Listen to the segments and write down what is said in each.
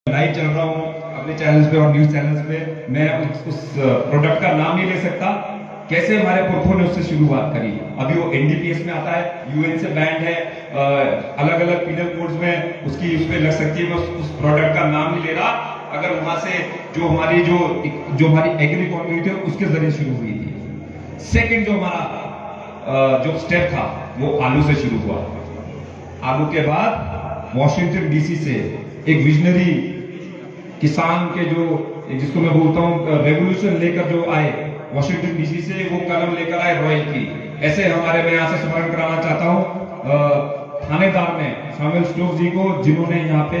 Live चल रहा हूँ अपने चैनल्स पे और न्यूज चैनल्स पे। मैं उस प्रोडक्ट का नाम नहीं ले सकता। कैसे हमारे पुरखों ने उससे शुरुआत करी। अभी वो एनडीपीएस में आता है, यूएन से बैंड है, अलग अलग पीनल कोड्स में उसकी उस पे लग सकती है। मैं उस प्रोडक्ट का नाम नहीं ले रहा। अगर वहां से जो हमारी एग्री कम्युनिटी है उसके जरिए शुरू हुई थी। सेकेंड जो हमारा जो स्टेप था वो आलू से शुरू हुआ। आलू के बाद वॉशिंगटन डीसी से एक विजनरी किसान के जो जिसको मैं बोलता हूं रेवोल्यूशन लेकर जो आए वॉशिंगटन डीसी से, वो कलम लेकर आए रॉयल की। ऐसे हमारे मैं यहां से स्मरण कराना चाहता हूं थानेदार ने सैमुअल स्टोक्स जी को, जिन्होंने यहाँ पे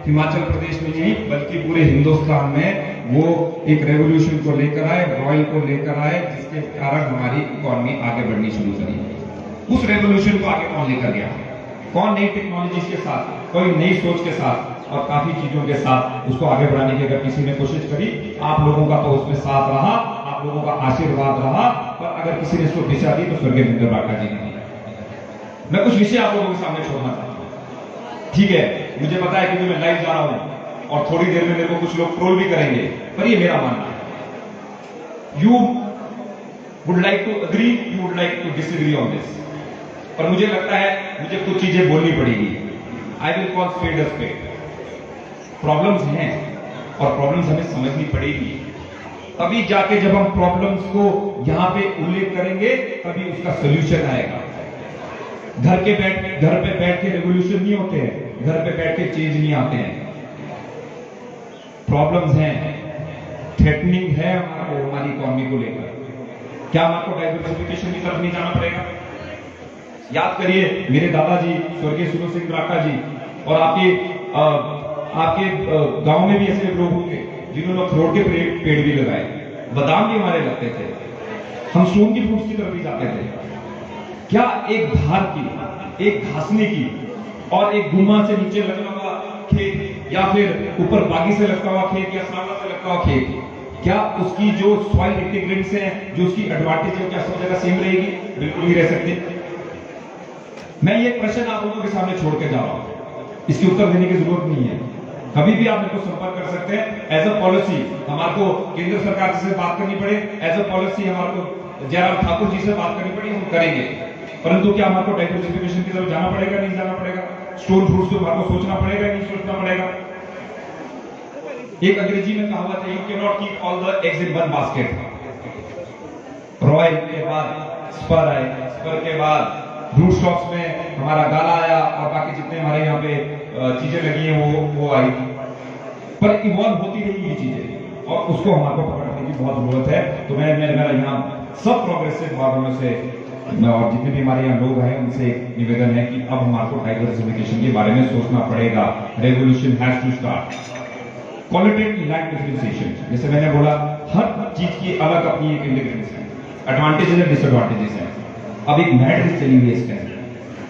हिमाचल प्रदेश में नहीं बल्कि पूरे हिंदुस्तान में वो एक रेवोल्यूशन को लेकर आए, रॉयल को लेकर आए, जिसके कारण हमारी इकोनॉमी आगे बढ़नी शुरू करी। उस रेवोल्यूशन को आगे कौन लेकर गया? कौन नई टेक्नोलॉजी के साथ, कोई नई सोच के साथ और काफी चीजों के साथ उसको आगे बढ़ाने की अगर किसी ने कोशिश करी, आप लोगों का तो उसमें साथ रहा, आप लोगों का आशीर्वाद रहा। पर अगर किसी ने इसको दिशा दी तो स्वर्गीय महेंद्र बाका जी ने। मैं कुछ विषय आप लोगों के सामने छोड़ना चाहता हूं। ठीक है, मुझे पता है कि मैं लाइव जा रहा हूं और थोड़ी देर में मेरे को कुछ लोग ट्रोल भी करेंगे, पर ये मेरा मानना है। You would like to agree, you would like to disagree on this, पर मुझे लगता है मुझे कुछ चीजें बोलनी पड़ेगी। I will call spade a spade. Problems हैं और प्रॉब्लम्स हमें समझनी पड़ेगी। तभी जाके जब हम प्रॉब्लम्स को यहां पे उल्लेख करेंगे तभी उसका सोल्यूशन आएगा। घर पे बैठ के रेवोल्यूशन नहीं होते हैं, घर पे बैठ के चेंज नहीं आते हैं। प्रॉब्लम्स हैं, थ्रेटनिंग है हमारी इकोनॉमी को लेकर। क्या हमको डाइवर्सिफिकेशन की तरफ नहीं जाना पड़ेगा? याद करिए मेरे दादाजी स्वर्गीय सुनो सिंह राका जी, और आपके गांव में भी ऐसे लोग होंगे जिन्होंने अखरोट के पेड़ भी लगाए, बादाम भी हमारे लगते थे, हम स्टोन की फ्रूट्स की तरफ भी जाते थे। क्या एक धार की, एक घासनी की और एक गुम्मा से नीचे लगना हुआ खेत, या फिर ऊपर बागी से लगता हुआ खेत, या सांवला से लगता हुआ खेत, क्या उसकी जो सॉइल इंटीग्रेंट्स हैं, जो उसकी एडवांटेज है, क्या सब जगह सेम रहेगी? बिल्कुल नहीं रह सकती। मैं ये प्रश्न आप लोगों के सामने छोड़ के जा रहा हूं, इसकी उत्तर देने की जरूरत नहीं है। कभी भी आप मेरे को संपर्क कर सकते हैं। एज अ पॉलिसी हमारे को केंद्र सरकार से बात करनी पड़े, एज अ पॉलिसी हमारे को जयराम ठाकुर जी से बात करनी पड़ी, हम करेंगे। परंतु क्या हमारे को डाइवर्सिफिकेशन की तरफ जाना पड़ेगा, नहीं जाना पड़ेगा? स्टोन फ्रूट्स को हमारे को सोचना पड़ेगा, नहीं सोचना पड़ेगा? एक अंग्रेजी में कहावत है, you can not keep all the eggs in one basket. Royal के बाद स्पर आए, स्पर के बाद रूट स्टॉक्स में हमारा गाला आया, और बाकी जितने हमारे यहाँ पे चीजें लगी हैं वो आई। पर इवॉल्व होती रही ये चीजें और उसको हमारे को पकड़ने की बहुत जरूरत है। तो मेरा यहाँ सब प्रोग्रेसिव भागों से और जितने भी हमारे यहाँ लोग हैं उनसे निवेदन है कि अब हमारे को डाइवर्सिफिकेशन के बारे में सोचना पड़ेगा। Revolution has to start. Qualitative land differentiation, जैसे मैंने बोला, हर चीज की अलग अपनी एक इंडिपेंडेंस है, एडवांटेजेस है, डिसएडवांटेजेस है। अब एक मैट्रिक्स चली हुई है इस टाइम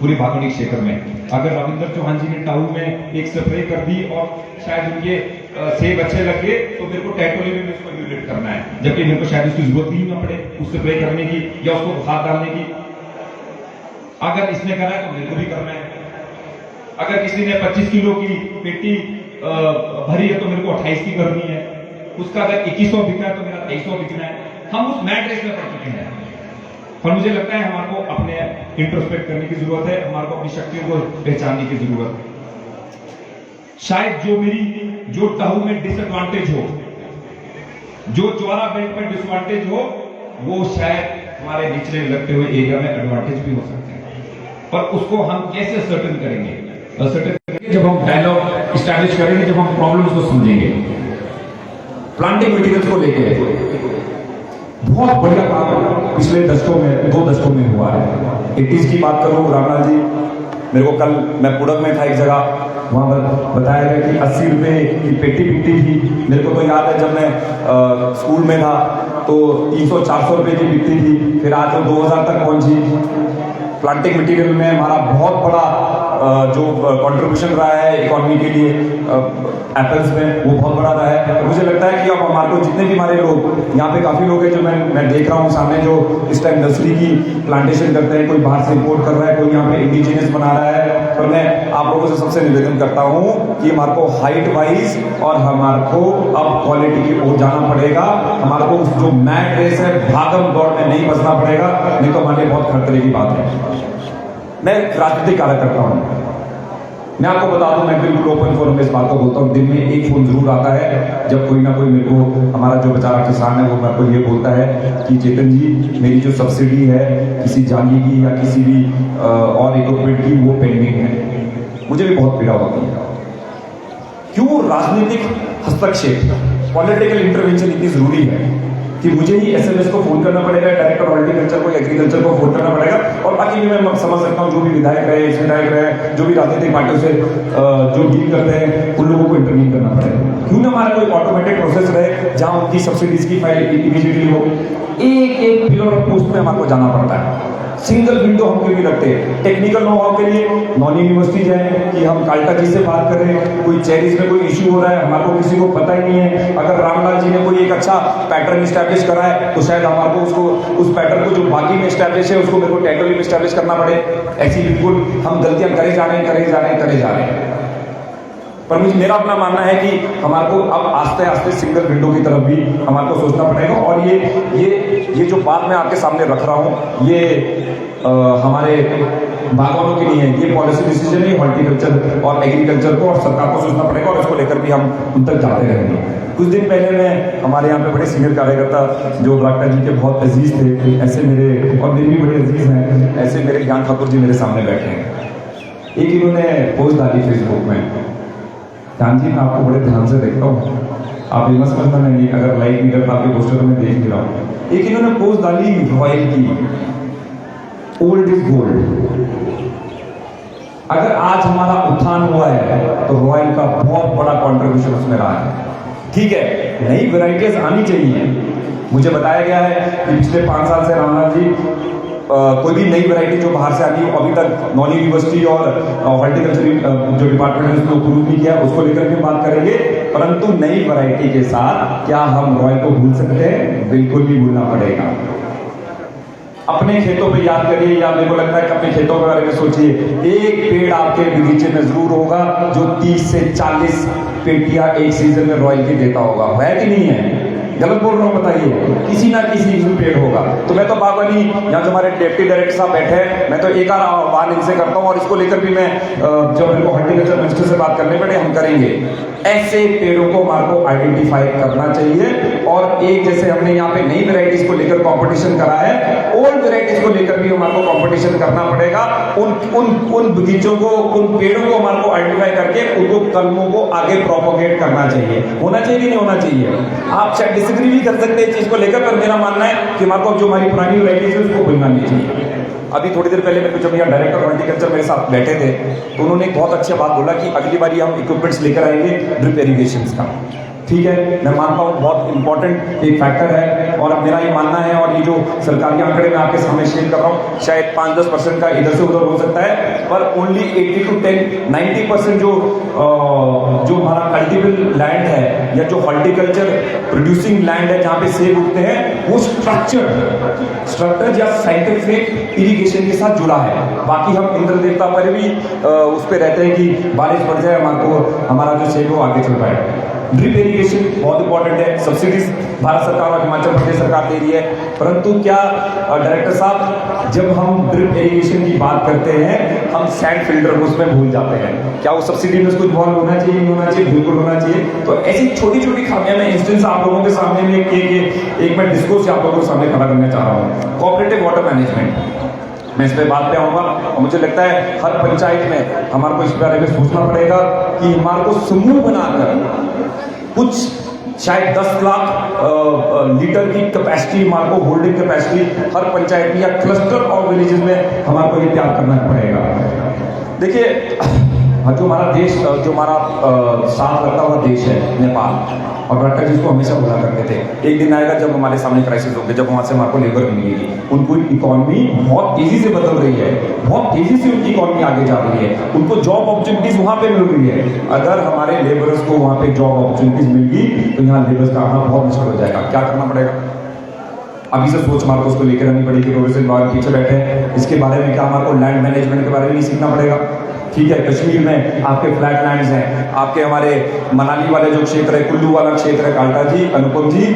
पूरे बागवानी क्षेत्र में। अगर रविंद्र चौहान जी ने टाऊ में एक स्प्रे कर दी और शायद उनके सेब अच्छे लगे, तो मेरे को टैटोली में उसको यूनिट करना है, जबकि मेरे को शायद उसकी जरूरत ही ना पड़े उस स्प्रे करने की या उसको खाद डालने की। अगर इसने करा है तो मेरे को भी करना है। अगर किसी ने 25 किलो की पेटी भरी है तो मेरे को 28 की करनी है। उसका अगर 2100 बिका है तो मेरा 2300 बिकना है। हम उस मैट्रिक्स में पड़ चुके हैं। और मुझे लगता है हमारे को अपने इंट्रोस्पेक्ट करने की जरूरत है, हमारे को अपनी शक्तियों को पहचानने की जरूरत है। शायद जो टाऊ में डिसएडवांटेज हो, जो ज्वारा बेल्ट में डिसएडवांटेज हो, वो शायद हमारे निचले लगते हुए एरिया में एडवांटेज भी हो सकते हैं। पर उसको हम कैसे सर्टन करेंगे? जब हम डायलॉग स्टैब्लिश करेंगे, जब हम प्रॉब्लम्स को समझेंगे। प्लांटिंग मटेरियल्स को लेकर बहुत बढ़िया काम पिछले दशकों में, 2 दशकों में हुआ है। 80s की बात करूं, रामलाल जी, मेरे को कल मैं पुड़क में था एक जगह, वहां पर बताया गया कि 80 रुपए की पेटी बिकती थी। मेरे को तो याद है जब मैं स्कूल में था तो 300-400 रुपए की बिकती थी, फिर आज वो 2000 तक पहुंची। प्लांटिंग मटेरियल में हमारा बहुत बड़ा जो कंट्रीब्यूशन रहा है इकोनॉमी के लिए एप्पल्स में, वो बहुत बड़ा रहा है। तो मुझे लगता है कि अब हमारे को जितने भी हमारे लोग यहाँ पे काफी लोग हैं जो मैं देख रहा हूँ सामने, जो इस टाइम नर्सरी की प्लांटेशन करते हैं, कोई बाहर से इंपोर्ट कर रहा है, कोई यहाँ पे इंडिजिनियस बना रहा है, पर मैं आप लोगों से सबसे निवेदन करता हूं कि हमारे को हाइट वाइज और हमारे को अब क्वालिटी की ओर जाना पड़ेगा। हमारे को जो मैट रेस है भागम दौड़ में नहीं फंसना पड़ेगा, नहीं तो हमारे लिए बहुत खतरे की बात है। मैं राजनीतिक कार्यकर्ता हूं, मैं आपको बता दूं, मैं बिल्कुल ओपन फोरम में इस बात को बोलता हूं, दिन में एक फोन जरूर आता है जब कोई ना कोई मेरे को, हमारा जो बेचारा किसान है वो मेरे को ये बोलता है कि चेतन जी मेरी जो सब्सिडी है किसी जाली की या किसी भी और इक्विपमेंट की वो पेंडिंग है। मुझे भी बहुत पीड़ा होती है। क्यों राजनीतिक हस्तक्षेप, पॉलिटिकल इंटरवेंशन इतनी जरूरी है कि मुझे ही एसएमएस को फोन करना पड़ेगा, डायरेक्टर हॉर्टिकल्चर को, एग्रीकल्चर को फोन करना पड़ेगा, और बाकी भी मैं समझ सकता हूँ जो भी विधायक रहे, विधायक रहे, जो भी राजनीतिक पार्टियों से जो डील करते हैं उन लोगों को इंटरव्यू करना पड़ेगा। क्यों ना हमारा कोई ऑटोमेटिक प्रोसेस रहे जहां उनकी सब्सिडीज की फाइल इमीडिएटली हो। एक एक पिलर ऑफ पोस्ट में हमारे को जाना पड़ता है। सिंगल विंडो हम क्यों नहीं रखते? टेक्निकल नो हाउ के लिए नॉन यूनिवर्सिटी जाए कि हम काल्टा जी से बात करें, कोई चेरीज में कोई इश्यू हो रहा है, हमारे को किसी को पता ही नहीं है। अगर रामलाल जी ने कोई एक अच्छा पैटर्न स्टैब्लिश करा है तो शायद हमारे को उसको, उस पैटर्न को जो बाकी में स्टैब्लिश है उसको मेरे को टेक्निकली में स्टैब्लिश करना पड़े। ऐसी बिल्कुल हम गलतियां करे जा रहे हैं। पर मुझे, मेरा अपना मानना है कि हमारे को अब आस्ते आस्ते सिंगल विंडो की तरफ भी हमारे को सोचना पड़ेगा। और ये जो बात मैं आपके सामने रख रहा हूँ ये हमारे बागवानों के लिए है, ये पॉलिसी डिसीजन है हॉर्टिकल्चर और एग्रीकल्चर को और सरकार को सोचना पड़ेगा, और इसको लेकर भी हम उन तक जाते रहेंगे। कुछ दिन पहले मैं, हमारे यहाँ पे बड़े सीनियर कार्यकर्ता जो डॉक्टर जी के बहुत अजीज थे, ऐसे मेरे, और मेरे भी बड़े अजीज हैं, ऐसे मेरे ज्ञान ठाकुर जी मेरे सामने बैठे हैं। एक इन्होंने पोस्ट डाली फेसबुक में, ज्ञान जी मैं आपको बड़े ध्यान से देखता हूँ, आप ये मत समझना नहीं, अगर लाइक नहीं करता आपके पोस्टर तो मैं देख नहीं रहा हूँ। एक इन्होंने पोस्ट डाली रॉयल की, ओल्ड इज गोल्ड। अगर आज हमारा उत्थान हुआ है तो रॉयल का बहुत बड़ा कंट्रीब्यूशन उसमें रहा है। ठीक है, नई वैरायटीज आनी चाहिए। मुझे बताया गया है कि पिछले 5 साल से रामलाल जी कोई भी नई वैरायटी जो बाहर से आती है अभी तक नॉन यूनिवर्सिटी और हॉर्टिकल्चर जो डिपार्टमेंट है उसको अप्रूव नहीं किया, उसको लेकर के बात करेंगे। परंतु नई वैरायटी के साथ क्या हम रॉयल को भूल सकते हैं? बिल्कुल भी भूलना पड़ेगा। अपने खेतों पे याद करिए, या मेरे को लगता है कि अपने खेतों के बारे में सोचिए, एक पेड़ आपके बगीचे में जरूर होगा जो 30 से 40 पेटियां एक सीजन में रॉयल की देता होगा। है कि नहीं है? गलत बोल रहा हूँ बताइए? किसी ना किसी पेड़ होगा। तो मैं तो बागवानी, यहाँ जो हमारे डिप्टी डायरेक्टर साहब बैठे हैं, मैं तो एक आह्वान इनसे करता हूँ, और इसको लेकर भी मैं जब मेरे को हॉर्टिकल्चर मिनिस्टर से बात करने पड़े हम करेंगे। ऐसे पेड़ों को हमारे को आइडेंटिफाई करना चाहिए, और एक जैसे हमने यहाँ पे नई वेराइटीज को लेकर कंपटीशन करा है, ओल्ड वेराइटीज को लेकर भी हमारे को कंपटीशन करना पड़ेगा। उन बगीचों को, उन पेड़ों को हमारे को आइडेंटिफाई करके उनको कलमों को आगे प्रोपोगेट करना चाहिए। होना चाहिए कि नहीं होना चाहिए? आप शायद डिसएग्री भी कर सकते हैं इस चीज को लेकर, पर मेरा मानना है कि हमारे को जो हमारी पुरानी वेराइटीज है उसको भूलना नहीं चाहिए। अभी थोड़ी देर पहले मेरे को जब यहाँ डायरेक्टर हॉर्टिकल्चर मेरे साथ बैठे थे तो उन्होंने एक बहुत अच्छी बात बोला कि अगली बार हम इक्विपमेंट्स लेकर आएंगे ड्रिप इरिगेशन का। ठीक है, मैं मानता हूँ बहुत इंपॉर्टेंट एक फैक्टर है, और मेरा ये मानना है, और ये जो सरकार के आंकड़े मैं आपके सामने शेयर कर रहा हूँ, शायद 5-10% का इधर से उधर हो सकता है, पर ओनली 80 to 90% जो हमारा कल्टिवेबल लैंड है या जो हॉर्टिकल्चर प्रोड्यूसिंग लैंड है जहाँ पे सेब उगते हैं, वो स्ट्रक्चर या साइंटिफिक इरिगेशन के साथ जुड़ा है। बाकी हम इंद्र देवता पर भी उस पर रहते हैं कि बारिश पड़ जाए हमारा जो सेब वो आगे चल पाए। ड्रिप इरिगेशन बहुत इंपॉर्टेंट है, सब्सिडीज भारत सरकार और हिमाचल प्रदेश सरकार दे रही है, परंतु क्या डायरेक्टर साहब, जब हम ड्रिप इरिगेशन की बात करते हैं हम सैंड फिल्टर को उसमें भूल जाते हैं। क्या वो सब्सिडी में कुछ इन्वॉल्व होना चाहिए, नहीं होना चाहिए? बिल्कुल होना चाहिए। तो ऐसी छोटी छोटी खामियां मैं इंस्टेंस आप लोगों के सामने में एक मैं डिस्कोर्स आप लोगों के सामने खड़ा करना चाह रहा हूँ। कोऑपरेटिव वाटर मैनेजमेंट, मैं इस पे बात पे आऊंगा, और मुझे लगता है हर पंचायत में हमारे को इस बारे में सोचना पड़ेगा कि हमारे को समूह बनाकर कुछ शायद 10 लाख लीटर की कैपेसिटी, हमारे को होल्डिंग कैपेसिटी हर पंचायत में या क्लस्टर ऑफ विलेजेस में हमारे को ये तैयार करना पड़ेगा। देखिए, जो हमारा देश, जो हमारा साथ लगता हुआ देश है नेपाल, और डॉक्टर जिसको हमेशा बोला करते थे एक दिन आएगा जब हमारे सामने क्राइसिस होगी, जब वहाँ से हमारे को लेबर नहीं मिलेगी। उनको इकोनॉमी बहुत तेजी से बदल रही है, बहुत तेजी से उनकी इकोनॉमी आगे जा रही है, उनको जॉब अपॉर्चुनिटीज वहाँ पे मिल रही है। अगर हमारे लेबरर्स को वहाँ पे जॉब अपॉर्चुनिटीज मिल गई तो यहाँ लेबर्स का आना बहुत मुश्किल हो जाएगा। क्या करना पड़ेगा? अभी से सोच हमारे को उसको लेकर आनी पड़ेगी। प्रोफेसर लॉयर पीछे बैठे हैं, इसके बारे में क्या हमारे को लैंड मैनेजमेंट के बारे में नहीं सीखना पड़ेगा? ठीक है, कश्मीर में आपके फ्लैट लैंड्स हैं, आपके हमारे मनाली वाले जो क्षेत्र है, कुल्लू वाला क्षेत्र है काल्टा जी, अनुपम जी,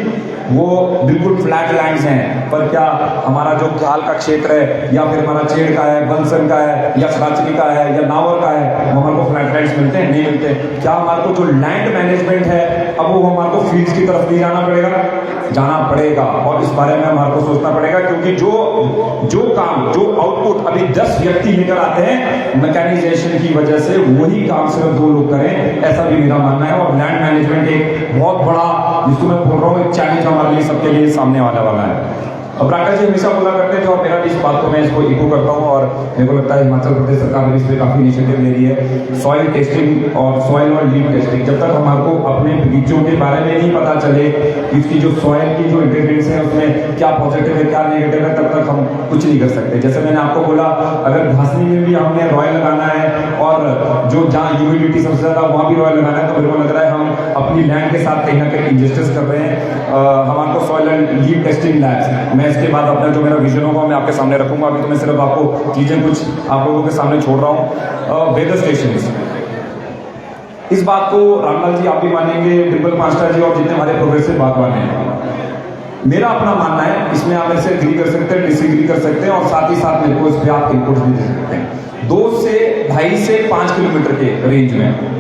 वो बिल्कुल फ्लैट लैंड्स हैं। पर क्या हमारा जो ख्याल का क्षेत्र है या फिर हमारा चेड़ का है, बंसन का है या सराचरी का है या नावर का है, वो हमारे को फ्लैट लैंड्स मिलते हैं? नहीं मिलते। क्या हमारे को जो लैंड मैनेजमेंट है अब वो हमारे को फील्ड्स की तरफ नहीं जाना पड़ेगा? जाना पड़ेगा, और इस बारे में हमारे को सोचना पड़ेगा, क्योंकि जो काम, जो आउटपुट अभी 10 व्यक्ति लेकर आते हैं मैकेनाइजेशन की वजह से, वही काम सिर्फ 2 लोग करें, ऐसा भी मेरा मानना है। और लैंड मैनेजमेंट एक बहुत बड़ा, जिसको मैं बोल रहा हूँ, एक चैलेंज हमारे लिए सबके लिए सामने आने वाला है। अब राकेश जी हमेशा बोला करते थे, और मेरा भी इस बात को मैं इसको इको करता हूँ, और मेरे को लगता है हिमाचल प्रदेश सरकार ने इस पर काफी इनिशिएटिव ले रही है, सॉइल टेस्टिंग और सॉइल और लीफ टेस्टिंग। जब तक हमारे को अपने बगीचों के बारे में नहीं पता चले कि इसकी जो सॉइल की जो इंग्रेडिएंट्स है उसमें क्या पॉजिटिव है क्या नेगेटिव है, तब तक हम कुछ नहीं कर सकते। जैसे मैंने आपको बोला, अगर घासनी में भी हमने रॉयल लगाना है, और जो जहाँ ह्यूमिडिटी सबसे ज्यादा वहाँ भी रॉयल लगाना है, तो मेरे को लग रहा है हम अपनी लैंड के साथ कहीं ना कहीं इंजस्टिस कर रहे हैं। हमारे को soil and leaf testing labs, मैं इसके बाद अपना जो मेरा विजन होगा मैं आपके सामने रखूंगा। अभी तो मैं सिर्फ आपको चीजें कुछ आप लोगों के सामने छोड़ रहा हूँ। वेदर स्टेशंस, इस बात को रामलाल जी आप भी मानेंगे, डिम्पल पांचटा जी और जितने हमारे प्रोग्रेसिव बागवान हैं, मेरा अपना मानना है, इसमें आप मेरे से एग्री कर सकते हैं, डिसएग्री कर सकते हैं, और साथ ही साथ मेरे को इस पर आप इनपुट भी दे सकते हैं। 2 से 2.5 से 5 किलोमीटर के रेंज में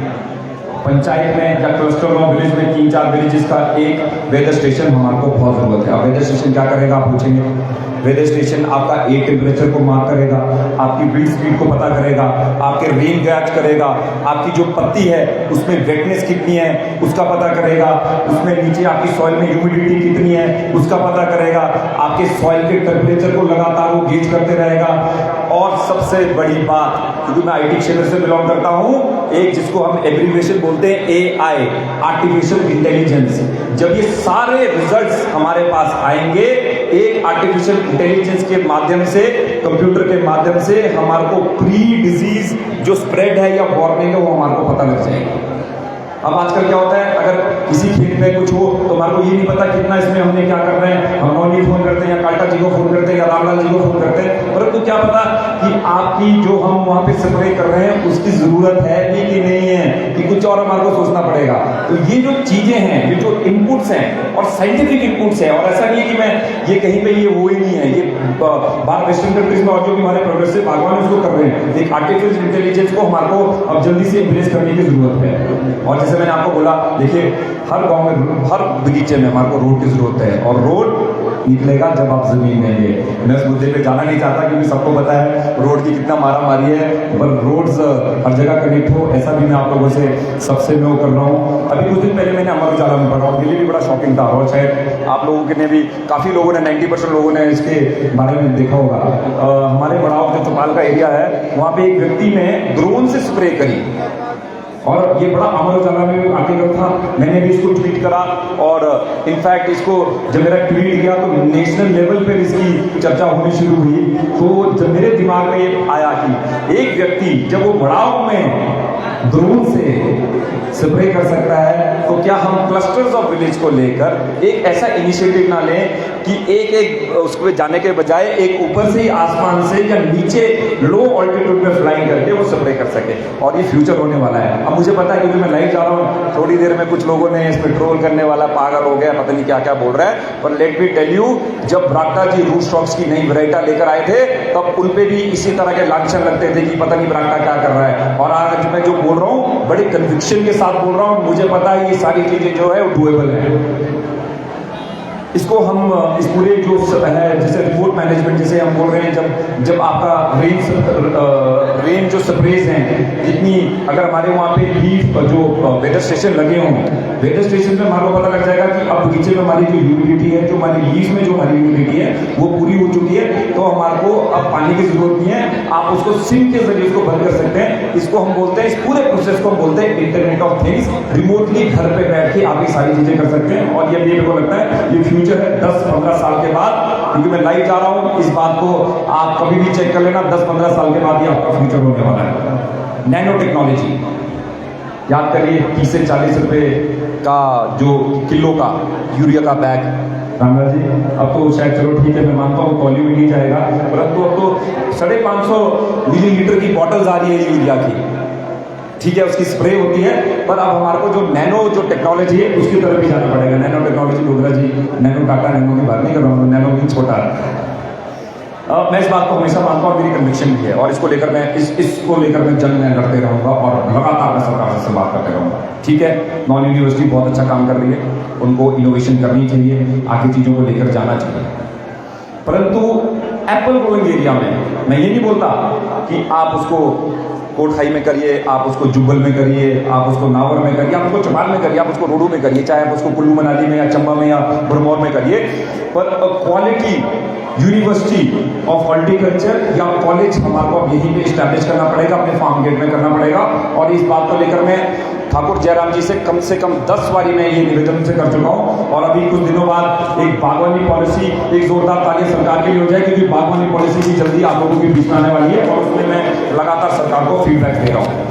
पंचायत में या क्लस्टर ऑफ विलेज में 3-4 विलेजेस का एक वेदर स्टेशन हमारे को बहुत जरूरत है। अब वेदर स्टेशन क्या करेगा आप पूछेंगे? वेदर स्टेशन आपका एयर टेम्परेचर को मार्क करेगा, आपकी विंड स्पीड को पता करेगा, आपके रेन गैच करेगा, आपकी जो पत्ती है उसमें वेटनेस कितनी है उसका पता करेगा, उसमें नीचे आपकी सॉइल में ह्यूमिडिटी कितनी है उसका पता करेगा, आपके सॉइल के टेम्परेचर को लगातार वो गेज करते रहेगा। और सबसे बड़ी बात, क्योंकि मैं आईटी क्षेत्र से बिलोंग करता हूं, एक जिसको हम एब्रीविएशन बोलते हैं AI, आर्टिफिशियल इंटेलिजेंस, जब ये सारे रिजल्ट्स हमारे पास आएंगे, एक आर्टिफिशियल इंटेलिजेंस के माध्यम से, कंप्यूटर के माध्यम से हमारे को प्री डिजीज जो स्प्रेड है या वार्निंग है वो हमारे को पता लग जाएगी। अब आजकल क्या होता है, अगर किसी खेत में कुछ हो तो हमारे को ये नहीं पता कितना इसमें हमने क्या कर रहे हैं, हम नौनी फोन करते हैं या काल्टा जी को फोन करते हैं या रामलाल जी को फोन करते हैं, परंतु क्या पता कि आपकी जो हम वहां पे स्प्रे कर रहे हैं उसकी जरूरत है भी कि नहीं है, कि कुछ और हमारे को सोचना पड़ेगा। तो ये जो चीजें हैं, ये जो इनपुट्स हैं और साइंटिफिक इनपुट्स हैं, और ऐसा नहीं है कि मैं ये कहीं पे ये वो ही नहीं है, ये बाहर वेस्टर्न कंट्रीज में और जो भी हमारे प्रोग्रेसिव बागवान उसको कर रहे हैं। एक आर्टिफिशियल इंटेलिजेंस को हमारे को अब जल्दी से इम्प्लेस करने की जरूरत है। और जैसे मैंने आपको बोला, देखिए हर गांव में, हर बगीचे में हमारे को रोड की जरूरत है, और रोड निकलेगा जब आप जमीन देंगे। मैं उस मुद्दे पे जाना नहीं चाहता, क्योंकि सबको पता है रोड की कितना मारा मारी है, पर रोड्स हर जगह कनेक्ट हो, ऐसा भी मैं आप लोगों से सबसे मैं कर रहा हूँ। अभी कुछ दिन पहले मैंने अमर उजाला में पढ़ा, दिल्ली भी बड़ा शॉकिंग था, और शायद आप लोगों के ने भी, काफी लोगों ने, 90% लोगों ने इसके बारे में देखा होगा। हमारे बड़ाव जो चौपाल का एरिया है, वहाँ पे एक व्यक्ति ने ड्रोन से स्प्रे करी, और ये बड़ा अमर उजाला में आर्टिकल था, मैंने भी इसको ट्वीट करा, और इनफैक्ट इसको जब मेरा ट्वीट गया तो नेशनल लेवल पे इसकी चर्चा होनी शुरू हुई। तो जब मेरे दिमाग में ये आया कि एक व्यक्ति जब वो बढ़ाव में ड्रोन से स्प्रे कर सकता है, तो क्या हम क्लस्टर्स ऑफ विलेज को लेकर एक ऐसा इनिशिएटिव ना लें कि एक उसको जाने के बजाय एक ऊपर से ही आसमान से या नीचे लो ऑल्टीट्यूड में फ्लाइंग करके वो स्प्रे कर सके, और ये फ्यूचर होने वाला है। अब मुझे पता है, क्योंकि मैं लाइव जा रहा हूँ, थोड़ी देर में कुछ लोगों ने इस पर ट्रोल करने वाला पागल हो गया, पता नहीं क्या क्या बोल रहा है, पर लेट मी टेल यू, जब ब्राक्टा जी रूट स्टॉक्स की नई वैरायटी लेकर आए थे, तब उन पे भी इसी तरह के लांछन लगते थे कि पता नहीं ब्राक्टा क्या कर रहा है। और आज मैं जो बोल रहा हूँ बड़े कन्विक्शन के साथ बोल रहा हूँ, मुझे पता है ये सारी चीजें जो है वो डुएबल है। इसको हम इस पूरे जो है, जैसे रिपोर्ट मैनेजमेंट जैसे हम बोल रहे हैं, जब आपका रेन जो स्प्रेज हैं, जितनी अगर हमारे वहाँ पे लीफ जो वेदर स्टेशन लगे हों, वेदर स्टेशन पे हमारे को पता लग जाएगा कि अब बगीचे में हमारी जो ह्यूमिडिटी है, जो हमारी लीफ में जो हमारी ह्यूमिडिटी है वो पूरी हो चुकी है, तो हमारे को अब पानी की जरूरत नहीं है, आप उसको सिम के जरिए उसको बंद कर सकते हैं। इसको हम बोलते हैं, इस पूरे प्रोसेस को हम बोलते हैं इंटरनेट ऑफ थिंग्स। रिमोटली घर पे बैठ के आप ये सारी चीजें कर सकते हैं, और ये मेरे को लगता है ये फ्यूचर है 10-15 साल के बाद, क्योंकि मैं लाइव जा रहा हूं, इस बात को आप कभी भी चेक कर लेना, 10-15 साल के बाद ये आपका फ्यूचर होने वाला है। नैनो टेक्नोलॉजी, याद करिए 30 से 40 रुपए का जो किलो का यूरिया का बैग। रामराज जी अब तो शायद चलो ठीक है, मैं मानता हूँ कॉली में नहीं जाएगा, परंतु अब तो 550 मिलीलीटर की बॉटल्स आ रही है यूरिया की, ठीक है, उसकी स्प्रे होती है। पर अब हमारे को जो नैनो जो टेक्नोलॉजी है उसकी तरफ भी जाना पड़ेगा। नैनो टेक्नोलॉजी डोगरा जी, नैनो टाटा नैनो की बात नहीं कर रहा हूँ, नैनो भी छोटा है। मैं इस बात को हमेशा मानता हूँ और मेरी कन्विक्शन भी है, और इसको लेकर मैं इसको लेकर मैं जंग में लड़ते रहूँगा और लगातार मैं सरकार से बात करते रहूँगा। ठीक है, नॉन यूनिवर्सिटी बहुत अच्छा काम कर रही है, उनको इनोवेशन करनी चाहिए, आगे चीज़ों को लेकर जाना चाहिए। परंतु एप्पल ग्रोइंग एरिया में मैं ये नहीं बोलता कि आप उसको कोटखाई में करिए, आप उसको जुब्बल में करिए, आप उसको नावर में करिए, आप उसको चमार में करिए, आप उसको रोडू में करिए, चाहे आप उसको कुल्लू मनाली में या चंबा में या भरमौर में करिए, पर क्वालिटी यूनिवर्सिटी ऑफ हॉर्टिकल्चर या कॉलेज हमारे को अब यहीं पे इस्टेब्लिश करना पड़ेगा, अपने फार्म गेट में करना पड़ेगा। और इस बात को लेकर मैं ठाकुर जयराम जी से कम 10 बारी मैं ये निवेदन से कर चुका हूँ, और अभी कुछ दिनों बाद एक बागवानी पॉलिसी, एक जोरदार ताली सरकार के लिए हो जाएगी, क्योंकि बागवानी पॉलिसी भी जल्दी आप लोगों के बीच में आने वाली है, और उसमें मैं लगातार सरकार को फीडबैक दे रहा हूँ।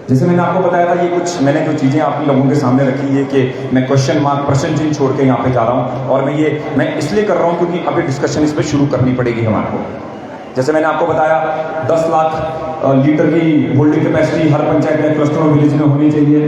जैसे मैंने आपको बताया था, ये कुछ मैंने जो चीज़ें आप लोगों के सामने रखी है कि मैं क्वेश्चन मार्क प्रश्न चिन्ह छोड़ के यहाँ पे जा रहा हूँ, और मैं इसलिए कर रहा हूँ क्योंकि अभी डिस्कशन इस पर शुरू करनी पड़ेगी हमारे को। जैसे मैंने आपको बताया 10 लाख लीटर की होल्डिंग कैपेसिटी हर पंचायत में, क्लस्टर और विलेज में होनी चाहिए।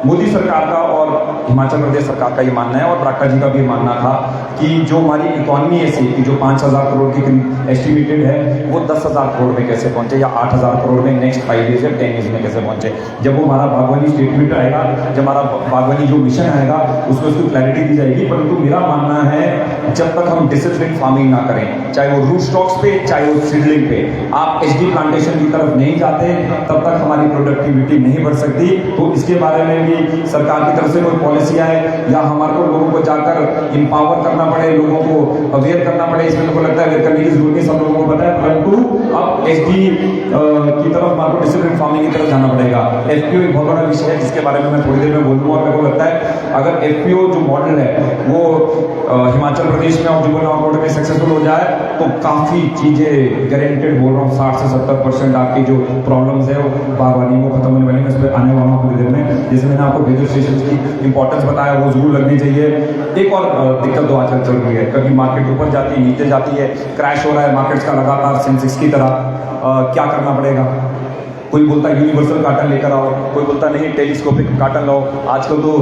मोदी सरकार का और हिमाचल प्रदेश सरकार का ये मानना है, और बरागटा जी का भी मानना था कि जो हमारी इकॉनमी है की जो 5,000 करोड़ की एस्टिमेटेड है, वो 10,000 करोड़ में कैसे पहुंचे, या 8,000 करोड़ में नेक्स्ट 5 ईयर्स या 10 ईयर्स में कैसे पहुंचे। जब वो हमारा बागवानी स्टेटमेंट आएगा, जब हमारा बागवानी जो मिशन आएगा, उसमें उसको क्लैरिटी दी जाएगी। परंतु मेरा मानना है जब तक हम डिसिप्लिन फार्मिंग ना करें, चाहे वो रूट स्टॉक्स पे, चाहे वो सीडलिंग पे, आप एचडी प्लांटेशन की तरफ नहीं जाते, तब तक हमारी प्रोडक्टिविटी नहीं बढ़ सकती। तो इसके बारे में भी सरकार की तरफ से कोई पॉलिसी आए, या हमारे को लोगों को जाकर इंपावर करना पड़े, लोगों को अवेयर करना पड़े, इसमें मेरे को लगता है अवेयर करने की जरूरत नहीं, सब लोगों को पता है। परंतु अब एचडी की तरफ हमारे को डिसिप्लिन फार्मिंग की तरफ जाना पड़ेगा। एफपीओ एक बहुत बड़ा विषय है जिसके बारे में मैं थोड़ी देर में बोलूँगा, और मेरे को लगता है अगर एफपीओ जो मॉडल है वो हिमाचल प्रदेश में और जुब्बल नॉर्थ में सक्सेसफुल हो जाए, तो काफ़ी चीज़ें गारंटेड बोल रहा हूँ, 60 से 70% आपकी जो प्रॉब्लम्स है वो बागवानी को खत्म होने वाली है। इस पर आने वाला थोड़ी देर में, जैसे मैंने आपको वेदर स्टेशन की इंपॉर्टेंस बताया, वो जरूर लगनी चाहिए। एक और दिक्कत तो आजकल चल रही है, कभी मार्केट ऊपर जाती है, नीचे जाती है, क्रैश हो रहा है मार्केट्स का लगातार सेंसेक्स की तरह। क्या करना पड़ेगा? कोई बोलता है यूनिवर्सल कार्टन लेकर आओ, कोई बोलता नहीं टेलीस्कोपिक कार्टन लाओ। आजकल तो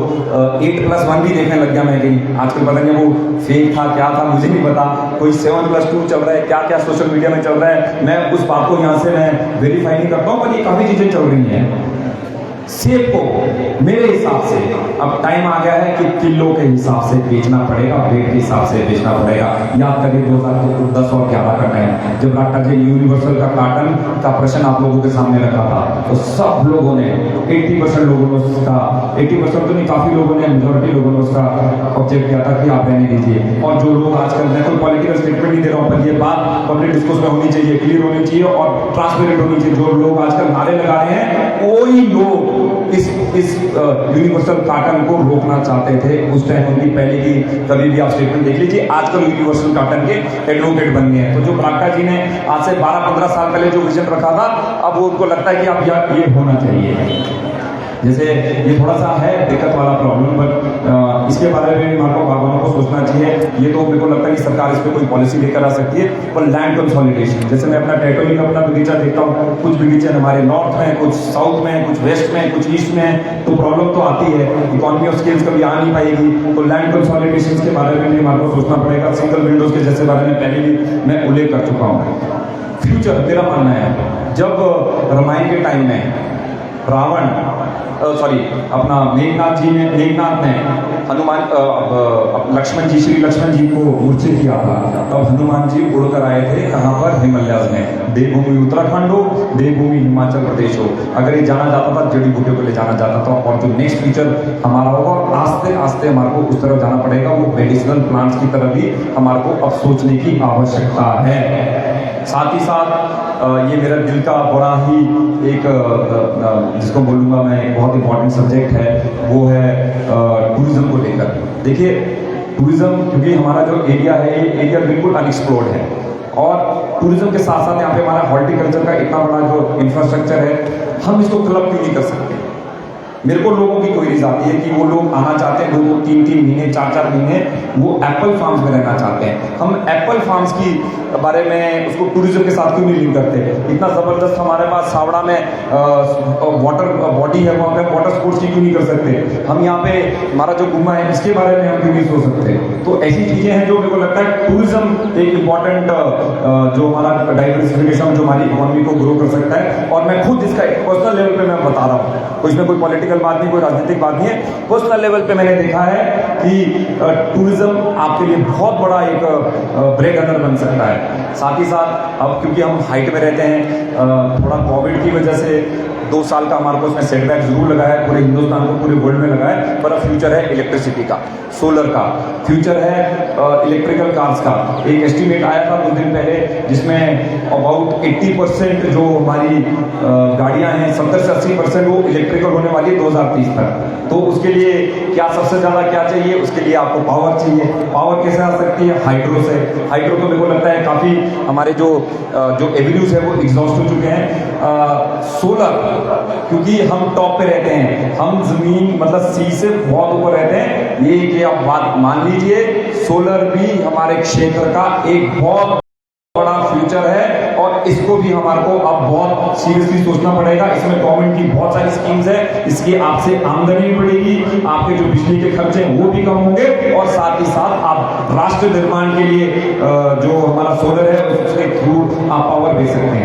8+1 भी देखने लग गया मैं कहीं, आजकल पता नहीं वो फेक था क्या था मुझे नहीं पता, कोई 7+2 चल रहा है, क्या क्या सोशल मीडिया में चल रहा है, मैं उस बात को यहाँ से मैं वेरीफाई नहीं करता हूँ, पर ये काफ़ी चीज़ें चल रही हैं। सेब को मेरे हिसाब से अब टाइम आ गया है कि किलो के हिसाब से बेचना पड़ेगा, वेट के हिसाब से बेचना पड़ेगा। याद करिए 2010 और 11 का टाइम, जब बरागटा जी यूनिवर्सल का कार्टन का प्रश्न आप लोगों के सामने रखा था, तो सब लोगों ने 80% लोगों ने उसका 80% तो नहीं, काफी लोगों ने, मेजोरिटी लोगों ने उसका ऑब्जेक्ट किया था कि आप रहने दीजिए। और जो लोग आजकल, मैं कोई पॉलिटिकल स्टेटमेंट नहीं दे रहा हूँ, पर ये बात पब्लिक डिस्कोर्स में होनी चाहिए, क्लियर होनी चाहिए और ट्रांसपेरेंट होनी चाहिए। जो लोग आजकल नारे लगा रहे हैं, कोई लोग इस यूनिवर्सल कार्टन को रोकना चाहते थे उस टाइम, उनकी पहले की कभी भी आप स्टेटमेंट देख लीजिए, आजकल यूनिवर्सल कार्टन के एडवोकेट बन गए हैं। तो जो बरागटा जी ने आज से 12-15 साल पहले जो विजन रखा था, अब वो उनको लगता है कि अब ये होना चाहिए। जैसे ये थोड़ा सा है दिक्कत वाला प्रॉब्लम, बट इसके बारे में हमारे बागवानों को सोचना चाहिए। ये तो मेरे को लगता है कि सरकार इस पर कोई पॉलिसी लेकर आ सकती है। पर लैंड कंसोलिडेशन, जैसे मैं अपना टेरिटोरी में अपना बगीचा देखता हूँ, कुछ बगीचे हमारे नॉर्थ में, कुछ साउथ में, कुछ वेस्ट में, कुछ ईस्ट में, तो प्रॉब्लम तो आती है, इकोनॉमी ऑफ स्केल्स कभी आ नहीं पाएगी। तो लैंड कंसोलिडेशन के बारे में भी हमारे को सोचना पड़ेगा। सिंगल विंडोज के जैसे बारे में पहले भी मैं उल्लेख कर चुका हूँ। फ्यूचर मेरा मानना है, जब रामायण के टाइम में रावण अपना मेघनाथ ने हनुमान लक्ष्मण जी, श्री लक्ष्मण जी को मूर्छित किया था, तब हनुमान जी उड़कर आए थे कहाँ पर? हिमालयाज में। देवभूमि उत्तराखंड हो, देवभूमि हिमाचल प्रदेश हो, अगर ये जाना जाता था, जड़ी बूटियों के लिए जाना जाता था। और जो नेक्स्ट फ्यूचर हमारा होगा, और आस्ते आस्ते हमारे को उस तरफ जाना पड़ेगा, वो मेडिसिनल प्लांट्स की तरफ भी हमारे को अब सोचने की आवश्यकता है। साथ ही साथ ये मेरा दिल का बड़ा ही एक जिसको बोलूँगा मैं, एक बहुत इंपॉर्टेंट सब्जेक्ट है, वो है टूरिज्म को लेकर। देखिए टूरिज्म, क्योंकि हमारा जो एरिया है, ये एरिया बिल्कुल अनएक्सप्लोर्ड है, और टूरिज्म के साथ साथ यहाँ पे हमारा हॉर्टिकल्चर का इतना बड़ा जो इंफ्रास्ट्रक्चर है, हम इसको क्लब क्यों नहीं कर सकते? मेरे को लोगों की क्वेरीज आती है कि वो लोग आना चाहते हैं 2-2, 3-3 महीने, 4-4 महीने वो एप्पल फार्म्स में रहना चाहते हैं। हम एप्पल फार्म्स की बारे में उसको टूरिज्म के साथ क्यों नहीं लिंक करते? इतना ज़बरदस्त हमारे पास सावड़ा में वाटर बॉडी है, वहाँ पे वाटर स्पोर्ट्स की क्यों नहीं कर सकते? हम यहाँ पे हमारा जो गुम्मा है इसके बारे में हम क्यों नहीं सोच सकते? तो ऐसी चीज़ें हैं जो मेरे को लगता है टूरिज्म एक इम्पॉर्टेंट जो हमारा डाइवर्सिफिकेशन जो हमारी इकोनॉमी को ग्रो कर सकता है। और मैं खुद इसका पर्सनल लेवल पे मैं बता रहा हूँ, इसमें कोई पॉलिटिकल बात नहीं, कोई राजनीतिक बात नहीं है। पर्सनल लेवल पे मैंने देखा है कि टूरिज्म आपके लिए बहुत बड़ा एक ब्रेक अर्नर बन सकता है। साथ ही साथ अब क्योंकि हम हाइट में रहते हैं, थोड़ा कोविड की वजह से 2 साल का हमारे को उसमें सेटबैक जरूर लगा है, पूरे हिंदुस्तान को, पूरे वर्ल्ड में लगा है, पर अब फ्यूचर है इलेक्ट्रिसिटी का, सोलर का, फ्यूचर है इलेक्ट्रिकल कार्स का। एक एस्टिमेट आया था कुछ दिन पहले जिसमें अबाउट 80% जो हमारी गाड़ियां हैं 70 से 80% वो इलेक्ट्रिकल होने वाली है 2030 तक। तो उसके लिए क्या सबसे ज़्यादा क्या चाहिए? उसके लिए आपको पावर चाहिए। पावर कैसे आ सकती है? हाइड्रो से। हाइड्रो तो मेरे को लगता है काफ़ी हमारे जो एवेन्यूज है वो एग्जॉस्ट हो चुके हैं। सोलर, क्योंकि हम टॉप पे रहते हैं, हम जमीन मतलब सी से बहुत ऊपर रहते हैं, ये कि आप बात मान लीजिए, सोलर भी हमारे क्षेत्र का एक बहुत बड़ा फ्यूचर है और इसको भी हमारे को अब बहुत सीरियसली सोचना पड़ेगा। इसमें गवर्नमेंट की बहुत सारी स्कीम्स है, इसकी आपसे आमदनी भी बढ़ेगी, आपके जो बिजली के खर्चे हैं वो भी कम होंगे और साथ ही साथ आप राष्ट्र निर्माण के लिए जो हमारा सोलर है उसके थ्रू आप पावर दे सकते हैं।